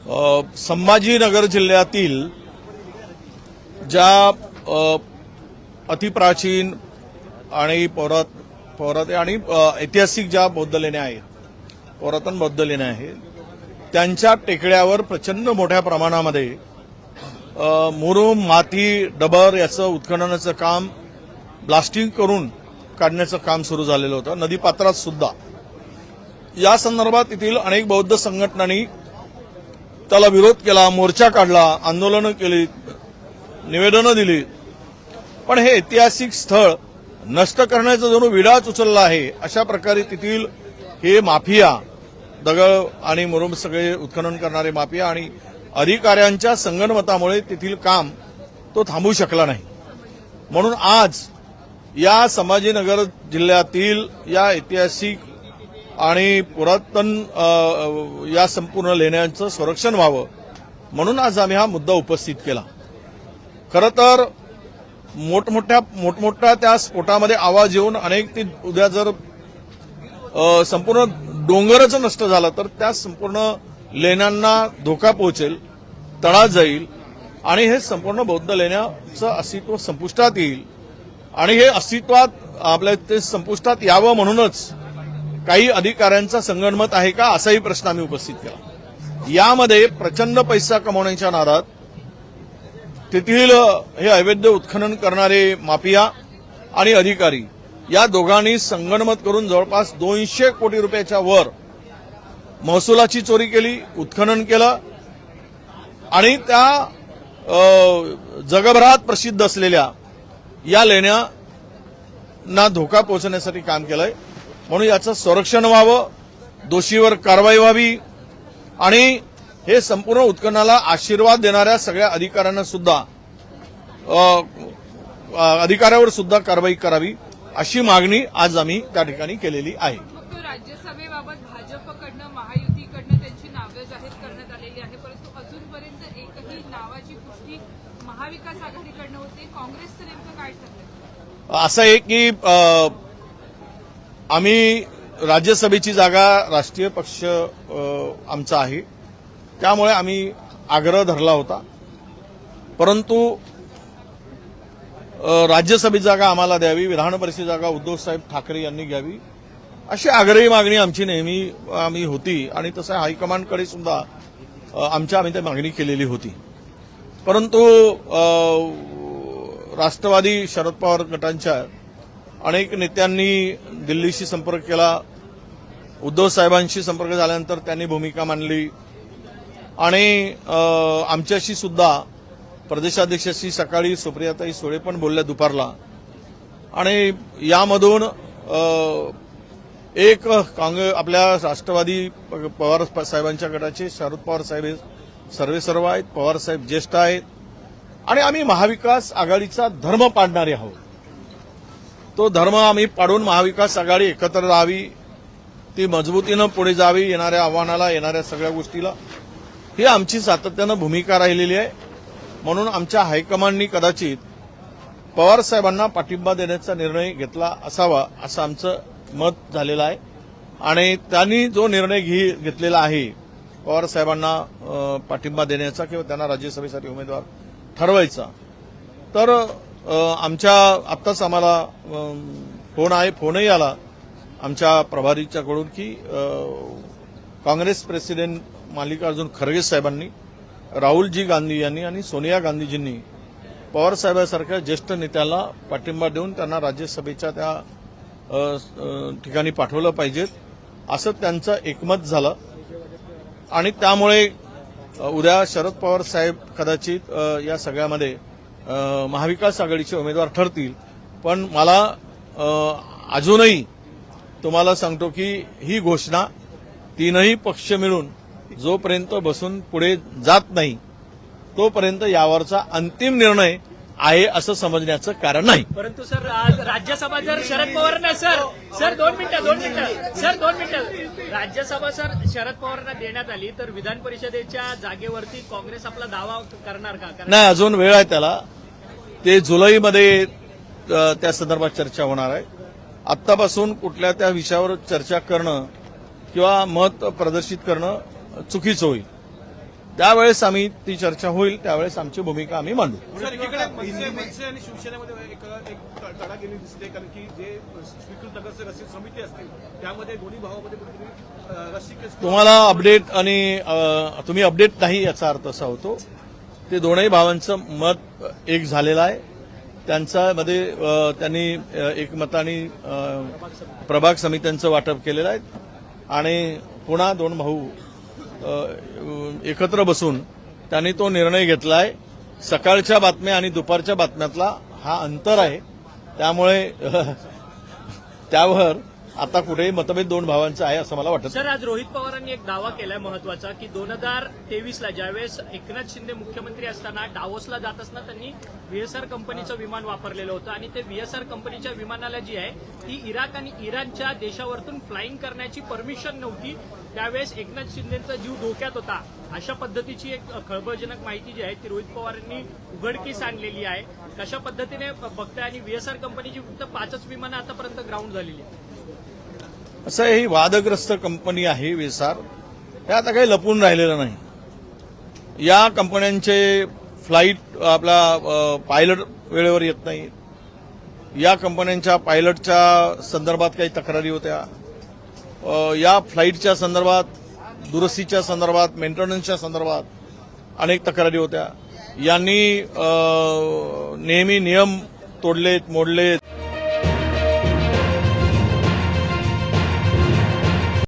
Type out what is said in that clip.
संभाजीनगर जिल्ह्यातील ज्या अतिप्राचीन आणि पौरात्य आणि ऐतिहासिक ज्या बौद्ध लेण्या आहेत, पुरातन बौद्ध लेण्या आहेत, त्यांच्या टेकड्यावर प्रचंड मोठ्या प्रमाणामध्ये मुरुम, माती, डबर याचं उत्खननाचं काम ब्लास्टिंग करून काढण्याचं काम सुरू झालेलं होतं. नदीपात्रात सुद्धा या संदर्भात येथील अनेक बौद्ध संघटनांनी त्याला विरोध केला, मोर्चा काढला, आंदोलनं केली, निवेदनं दिली. पण हे ऐतिहासिक स्थळ नष्ट करण्याचा जणू विडाच उचलला आहे. अशा प्रकारे तेथील हे माफिया, दगड आणि मुरुम सगळे उत्खनन करणारे माफिया आणि अधिकाऱ्यांच्या संगनमतामुळे तेथील काम तो थांबू शकला नाही. म्हणून आज या संभाजीनगर जिल्ह्यातील या ऐतिहासिक आणि पुरातन या संपूर्ण लेण्यांचं संरक्षण व्हावं म्हणून आज आम्ही हा मुद्दा उपस्थित केला. खरं तर मोठमोठ्या त्या स्फोटामध्ये आवाज येऊन अनेक ती उद्या जर संपूर्ण डोंगरच नष्ट झाला तर त्या संपूर्ण लेण्यांना धोका पोहोचेल, तडा जाईल आणि हे संपूर्ण बौद्ध लेण्याचं अस्तित्व संपुष्टात येईल. आणि हे अस्तित्वात आपल्या ते संपुष्टात यावं म्हणूनच काही अधिकाऱ्यांचा संगनमत आहे का, असाही प्रश्न आम्ही उपस्थित केला. यामध्ये प्रचंड पैसा कमवण्याच्या नादात तेथील हे अवैध उत्खनन करणारे माफिया आणि अधिकारी या दोघांनी संगनमत करून जवळपास 200 कोटी रुपयाच्या वर महसुलाची चोरी केली, उत्खनन केलं आणि त्या जगभरात प्रसिद्ध असलेल्या या लेण्यांना धोका पोहोचण्यासाठी काम केलंय. म्हणून याचं संरक्षण व्हावं, दोषीवर कारवाई व्हावी आणि हे संपूर्ण उत्खननाला आशीर्वाद देणाऱ्या सगळ्या अधिकाऱ्यावर सुद्धा कारवाई करावी अशी मागणी आज आम्ही त्या ठिकाणी केलेली आहे. राज्यसभेबाबत भाजपकडनं, महायुतीकडनं त्यांची नावे जाहीर करण्यात आलेली आहे, परंतु अजूनपर्यंत एकही नावाची पुष्टी महाविकास आघाडीकडनं होते. काँग्रेसचं नेमकं काय ठरलंय? असं आहे की आम्ही राज्यसभेची जागा राष्ट्रीय पक्ष आमचा आहे, त्यामुळे आम्ही आग्रह धरला होता. परंतु राज्यसभेची जागा आम्हाला द्यावी, विधान परिषद जागा उद्धवसाहेब ठाकरे यांनी घ्यावी अशी आग्रही मागणी आमची नेहमी होती आणि तसं हायकमांडकडे सुद्धा आम्ही ती मागणी केलेली होती. परंतु राष्ट्रवादी शरद पवार गटांच्या अनेक नेत्यांनी दिल्लीशी संपर्क केला, उद्धव साहेबांशी संपर्क झाल्यानंतर त्यांनी भूमिका मांडली आणि आमच्याशी सुद्धा प्रदेशाध्यक्षाशी सकाळी सुप्रियाताई सुळे पण बोलल्या दुपारला. आणि यामधून एक आपल्या राष्ट्रवादी पवार साहेबांच्या गटाचे शरद पवार साहेब हे सर्वेसर्व आहेत, पवार साहेब ज्येष्ठ आहेत आणि आम्ही महाविकास आघाडीचा धर्म पाडणारे आहोत. तो धर्म आम्ही पाडून महाविकास आघाडी एकत्र राहावी, ती मजबूतीनं पुढे जावी, येणाऱ्या आव्हानाला, येणाऱ्या सगळ्या गोष्टीला, ही आमची सातत्यानं भूमिका राहिलेली आहे. म्हणून आमच्या हायकमांडनी कदाचित पवार साहेबांना पाठिंबा देण्याचा निर्णय घेतला असावा असं आमचं मत झालेलं आहे. आणि त्यांनी जो निर्णय घेतलेला आहे पवार साहेबांना पाठिंबा देण्याचा किंवा त्यांना राज्यसभेसाठी उमेदवार ठरवायचा, तर आत्ताच आम्हाला फोनही आला आमच्या प्रभारीच्याकडून की काँग्रेस प्रेसिडेंट मल्लिकार्जुन खरगे साहेबांनी, राहुलजी गांधी यांनी आणि सोनिया गांधीजींनी पवार साहेबांसारख्या ज्येष्ठ नेत्याला पाठिंबा देऊन त्यांना राज्यसभेच्या त्या ठिकाणी पाठवलं पाहिजे असं त्यांचं एकमत झालं. आणि त्यामुळे उद्या शरद पवार साहेब कदाचित या सगळ्यामध्ये महाविकास आघाडीचे उमेदवार ठरतील. पण मला अजूनही तुम्हाला सांगतो की ही घोषणा तीनही पक्ष मिळून जोपर्यंत बसून पुढे जात नाही तोपर्यंत यावरचा अंतिम निर्णय आहे असं समजण्याचं कारण नाही. परंतु सर, आज राज्यसभा जर शरद पवारांना दोन मिनिटं राज्यसभा शरद पवारांना देण्यात आली तर विधान परिषदेच्या जागेवरती काँग्रेस आपला दावा करणार का? नाही, अजून वेळ आहे त्याला. ते जुलैमध्ये त्या संदर्भात चर्चा होणार आहे. आत्तापासून कुठल्या त्या विषयावर चर्चा करणं किंवा मत प्रदर्शित करणं चुकीचं होईल. त्यावेळेस आम्ही ती चर्चा होईल, त्यावेळेस आमची भूमिका आम्ही मांडू. सर, एकीकडे मनसे आणि शिवसेनेमध्ये एक तडा गेली दिसते, कारण की जे स्वीकृत नगरचे रसिक समिती असतील त्यामध्ये दोन्ही भावामध्ये कुठेतरी रसिक तुम्हाला अपडेट आणि तुम्ही अपडेट नाही याचा अर्थ असा होतो. ते दोनही भावांचं मत एक झालेलं आहे. त्यांच्यामध्ये त्यांनी एकमताने प्रभाग समित्यांचं वाटप केलेलं आहे आणि पुन्हा दोन भाऊ एकत्र बसून त्यांनी तो निर्णय घेतला आहे. सकाळच्या बातम्या आणि दुपारच्या बातम्यातला हा अंतर आहे, त्यामुळे त्यावर आता कुठेही मतभेद दोन भावांचा आहे असं मला वाटत. सर, आज रोहित पवारांनी एक दावा केलाय महत्वाचा की 2023ला ज्यावेळेस एकनाथ शिंदे मुख्यमंत्री असताना डावोसला जात असताना त्यांनी व्हीएसआर कंपनीचं विमान वापरलेलं होतं आणि ते व्हीएसआर कंपनीच्या विमानाला जी आहे ती इराक आणि इराणच्या देशावरतून फ्लाईंग करण्याची परमिशन नव्हती. त्यावेळेस एकनाथ शिंदेचा जीव धोक्यात होता. अशा पद्धतीची एक खळबळजनक माहिती जी आहे ती रोहित पवारांनी उघडकीस आणलेली आहे. कशा पद्धतीने बघताय आणि व्हीएसआर कंपनीची फक्त 5च विमानं आतापर्यंत ग्राउंड झालेली आहेत. असं ही वादग्रस्त कंपनी आहे व्हीएसआर. हे आता काही लपून राहिलेलं नाही. या कंपन्यांचे फ्लाईट आपला पायलट वेळेवर येत नाही. या कंपन्यांच्या पायलटच्या संदर्भात काही तक्रारी होत्या. या फ्लाईटच्या संदर्भात, दुरुस्तीच्या संदर्भात, मेंटेनन्सच्या संदर्भात अनेक तक्रारी होत्या. यांनी नेहमी नियम तोडलेत, मोडलेत.